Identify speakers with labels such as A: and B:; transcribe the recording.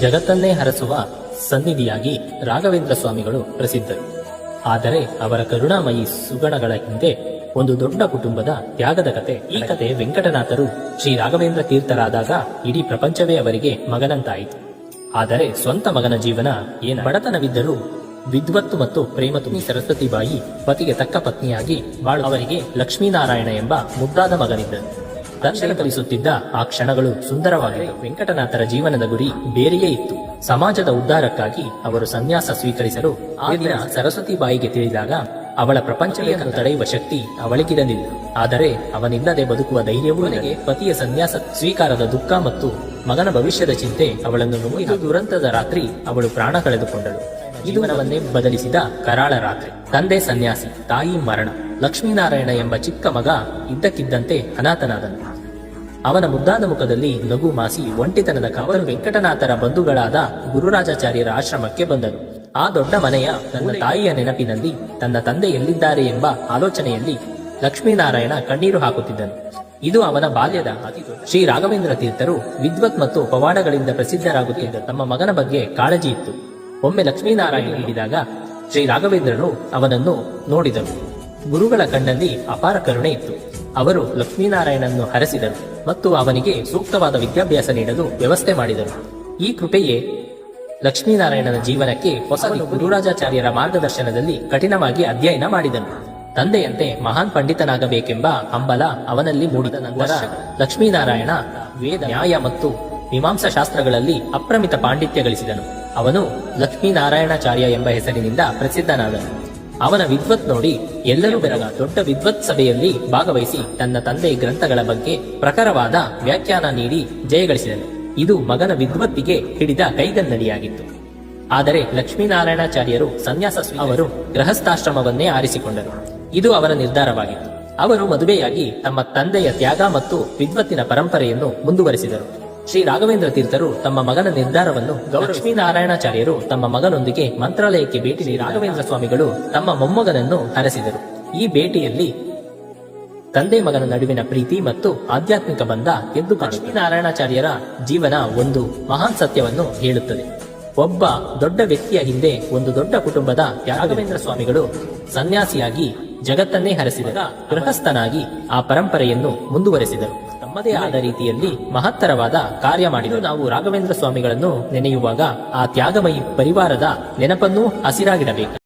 A: ಜಗತ್ತನ್ನೇ ಹರಸುವ ಸನ್ನಿಧಿಯಾಗಿ ರಾಘವೇಂದ್ರ ಸ್ವಾಮಿಗಳು ಪ್ರಸಿದ್ಧರು. ಆದರೆ ಅವರ ಕರುಣಾಮಯಿ ಸುಗಣಗಳ ಹಿಂದೆ ಒಂದು ದೊಡ್ಡ ಕುಟುಂಬದ ತ್ಯಾಗದ ಕತೆ. ಈ ಕತೆ ವೆಂಕಟನಾಥರು ಶ್ರೀ ರಾಘವೇಂದ್ರ ತೀರ್ಥರಾದಾಗ ಇಡೀ ಪ್ರಪಂಚವೇ ಅವರಿಗೆ ಮಗನಂತಾಯಿತು. ಆದರೆ ಸ್ವಂತ ಮಗನ ಜೀವನ ಬಡತನವಿದ್ದರೂ ವಿದ್ವತ್ತು ಮತ್ತು ಪ್ರೇಮ ತುಂಬಿ ಸರಸ್ವತಿಬಾಯಿ ಪತಿಗೆ ತಕ್ಕ ಪತ್ನಿಯಾಗಿ ಅವರಿಗೆ ಲಕ್ಷ್ಮೀನಾರಾಯಣ ಎಂಬ ಮುದ್ದಾದ ಮಗನಿದ್ದರು. ತಂದೆ ಕಲಿಸುತ್ತಿದ್ದ ಆ ಕ್ಷಣಗಳು ಸುಂದರವಾಗಿವೆ. ವೆಂಕಟನಾಥರ ಜೀವನದ ಗುರಿ ಬೇರೆಯೇ ಇತ್ತು. ಸಮಾಜದ ಉದ್ಧಾರಕ್ಕಾಗಿ ಅವರು ಸನ್ಯಾಸ ಸ್ವೀಕರಿಸಲು ಆ ದಿನ ಸರಸ್ವತಿಬಾಯಿಗೆ ತಿಳಿದಾಗ ಅವಳ ಪ್ರಪಂಚವನ್ನು ತಡೆಯುವ ಶಕ್ತಿ ಅವಳಿಗಿರಲಿಲ್ಲ. ಆದರೆ ಅವನಿಲ್ಲದೆ ಬದುಕುವ ಧೈರ್ಯವೂ ನನಗೆ ಪತಿಯ ಸನ್ಯಾಸ ಸ್ವೀಕಾರದ ದುಃಖ ಮತ್ತು ಮಗನ ಭವಿಷ್ಯದ ಚಿಂತೆ ಅವಳನ್ನು ನುಂಗಿದ ದುರಂತದ ರಾತ್ರಿ ಅವಳು ಪ್ರಾಣ ಕಳೆದುಕೊಂಡಳು. ಇದು ಮನವನ್ನೇ ಬದಲಿಸಿದ ಕರಾಳ ರಾತ್ರಿ. ತಂದೆ ಸನ್ಯಾಸಿ, ತಾಯಿ ಮರಣ. ಲಕ್ಷ್ಮೀನಾರಾಯಣ ಎಂಬ ಚಿಕ್ಕ ಮಗ ಇದ್ದಕ್ಕಿದ್ದಂತೆ ಅನಾಥನಾದನು. ಅವನ ಮುದ್ದಾದ ಮುಖದಲ್ಲಿ ನಗು ಮಾಸಿ ಒಂಟಿತನದ ಕವಲು. ವೆಂಕಟನಾಥರ ಬಂಧುಗಳಾದ ಗುರುರಾಜಾಚಾರ್ಯರ ಆಶ್ರಮಕ್ಕೆ ಬಂದರು. ಆ ದೊಡ್ಡ ಮನೆಯ ತನ್ನ ತಾಯಿಯ ನೆನಪಿನಲ್ಲಿ ತನ್ನ ತಂದೆ ಎಲ್ಲಿದ್ದಾರೆ ಎಂಬ ಆಲೋಚನೆಯಲ್ಲಿ ಲಕ್ಷ್ಮೀನಾರಾಯಣ ಕಣ್ಣೀರು ಹಾಕುತ್ತಿದ್ದನು. ಇದು ಅವನ ಬಾಲ್ಯದ ಶ್ರೀ ರಾಘವೇಂದ್ರ ತೀರ್ಥರು ವಿದ್ವತ್ ಮತ್ತು ಪವಾಡಗಳಿಂದ ಪ್ರಸಿದ್ಧರಾಗುತ್ತಿದ್ದ ತಮ್ಮ ಮಗನ ಬಗ್ಗೆ ಕಾಳಜಿ ಇತ್ತು. ಒಮ್ಮೆ ಲಕ್ಷ್ಮೀನಾರಾಯಣ ಹಿಡಿದಾಗ ಶ್ರೀ ರಾಘವೇಂದ್ರರು ಅವನನ್ನು ನೋಡಿದರು. ಗುರುಗಳ ಕಣ್ಣಲ್ಲಿ ಅಪಾರ ಕರುಣೆ ಇತ್ತು. ಅವರು ಲಕ್ಷ್ಮೀನಾರಾಯಣನನ್ನು ಹರಸಿದರು ಮತ್ತು ಅವನಿಗೆ ಸೂಕ್ತವಾದ ವಿದ್ಯಾಭ್ಯಾಸ ನೀಡಲು ವ್ಯವಸ್ಥೆ ಮಾಡಿದರು. ಈ ಕೃಪೆಯೇ ಲಕ್ಷ್ಮೀನಾರಾಯಣನ ಜೀವನಕ್ಕೆ ಹೊಸ. ಗುರುರಾಜಾಚಾರ್ಯರ ಮಾರ್ಗದರ್ಶನದಲ್ಲಿ ಕಠಿಣವಾಗಿ ಅಧ್ಯಯನ ಮಾಡಿದನು. ತಂದೆಯಂತೆ ಮಹಾನ್ ಪಂಡಿತನಾಗಬೇಕೆಂಬ ಹಂಬಲ ಅವನಲ್ಲಿ ಮೂಡಿದ ನಂತರ ಲಕ್ಷ್ಮೀನಾರಾಯಣ ವೇದ, ನ್ಯಾಯ ಮತ್ತು ಮೀಮಾಂಸಾ ಶಾಸ್ತ್ರಗಳಲ್ಲಿ ಅಪ್ರಮಿತ ಪಾಂಡಿತ್ಯ ಗಳಿಸಿದನು. ಅವನು ಲಕ್ಷ್ಮೀನಾರಾಯಣಾಚಾರ್ಯ ಎಂಬ ಹೆಸರಿನಿಂದ ಪ್ರಸಿದ್ಧನಾದನು. ಅವನ ವಿದ್ವತ್ ನೋಡಿ ಎಲ್ಲರೂ ಬೆರಗ. ದೊಡ್ಡ ವಿದ್ವತ್ ಸಭೆಯಲ್ಲಿ ಭಾಗವಹಿಸಿ ತನ್ನ ತಂದೆ ಗ್ರಂಥಗಳ ಬಗ್ಗೆ ಪ್ರಖರವಾದ ವ್ಯಾಖ್ಯಾನ ನೀಡಿ ಜಯಗಳಿಸಿದನು. ಇದು ಮಗನ ವಿದ್ವತ್ತಿಗೆ ಹಿಡಿದ ಕೈಗನ್ನಡಿಯಾಗಿತ್ತು. ಆದರೆ ಲಕ್ಷ್ಮೀನಾರಾಯಣಾಚಾರ್ಯರು ಸನ್ಯಾಸ ಅವರು ಗೃಹಸ್ಥಾಶ್ರಮವನ್ನೇ ಆರಿಸಿಕೊಂಡರು. ಇದು ಅವರ ನಿರ್ಧಾರವಾಗಿತ್ತು. ಅವರು ಮದುವೆಯಾಗಿ ತಮ್ಮ ತಂದೆಯ ತ್ಯಾಗ ಮತ್ತು ವಿದ್ವತ್ತಿನ ಪರಂಪರೆಯನ್ನು ಮುಂದುವರೆಸಿದರು. ಶ್ರೀ ರಾಘವೇಂದ್ರ ತೀರ್ಥರು ತಮ್ಮ ಮಗನ ನಿರ್ಧಾರವನ್ನು ಲಕ್ಷ್ಮೀನಾರಾಯಣಾಚಾರ್ಯರು ತಮ್ಮ ಮಗನೊಂದಿಗೆ ಮಂತ್ರಾಲಯಕ್ಕೆ ಭೇಟಿ ನೀಡಿ ರಾಘವೇಂದ್ರ ಸ್ವಾಮಿಗಳು ತಮ್ಮ ಮೊಮ್ಮಗನನ್ನು ಹರಸಿದರು. ಈ ಭೇಟಿಯಲ್ಲಿ ತಂದೆ ಮಗನ ನಡುವಿನ ಪ್ರೀತಿ ಮತ್ತು ಆಧ್ಯಾತ್ಮಿಕ ಬಂಧ ಎದ್ದು ಲಕ್ಷ್ಮೀನಾರಾಯಣಾಚಾರ್ಯರ ಜೀವನ ಒಂದು ಮಹಾನ್ ಸತ್ಯವನ್ನು ಹೇಳುತ್ತದೆ. ಒಬ್ಬ ದೊಡ್ಡ ವ್ಯಕ್ತಿಯ ಹಿಂದೆ ಒಂದು ದೊಡ್ಡ ಕುಟುಂಬದ ರಾಘವೇಂದ್ರ ಸ್ವಾಮಿಗಳು ಸನ್ಯಾಸಿಯಾಗಿ ಜಗತ್ತನ್ನೇ ಹರಸಿದಾಗ ಗೃಹಸ್ಥನಾಗಿ ಆ ಪರಂಪರೆಯನ್ನು ಮುಂದುವರೆಸಿದರು. ತಮ್ಮದೇ ಆದ ರೀತಿಯಲ್ಲಿ ಮಹತ್ತರವಾದ ಕಾರ್ಯ ಮಾಡಿದರು. ನಾವು ರಾಘವೇಂದ್ರ ಸ್ವಾಮಿಗಳನ್ನು ನೆನೆಯುವಾಗ ಆ ತ್ಯಾಗಮಯಿ ಪರಿವಾರದ ನೆನಪನ್ನೂ ಹಸಿರಾಗಿಡಬೇಕು.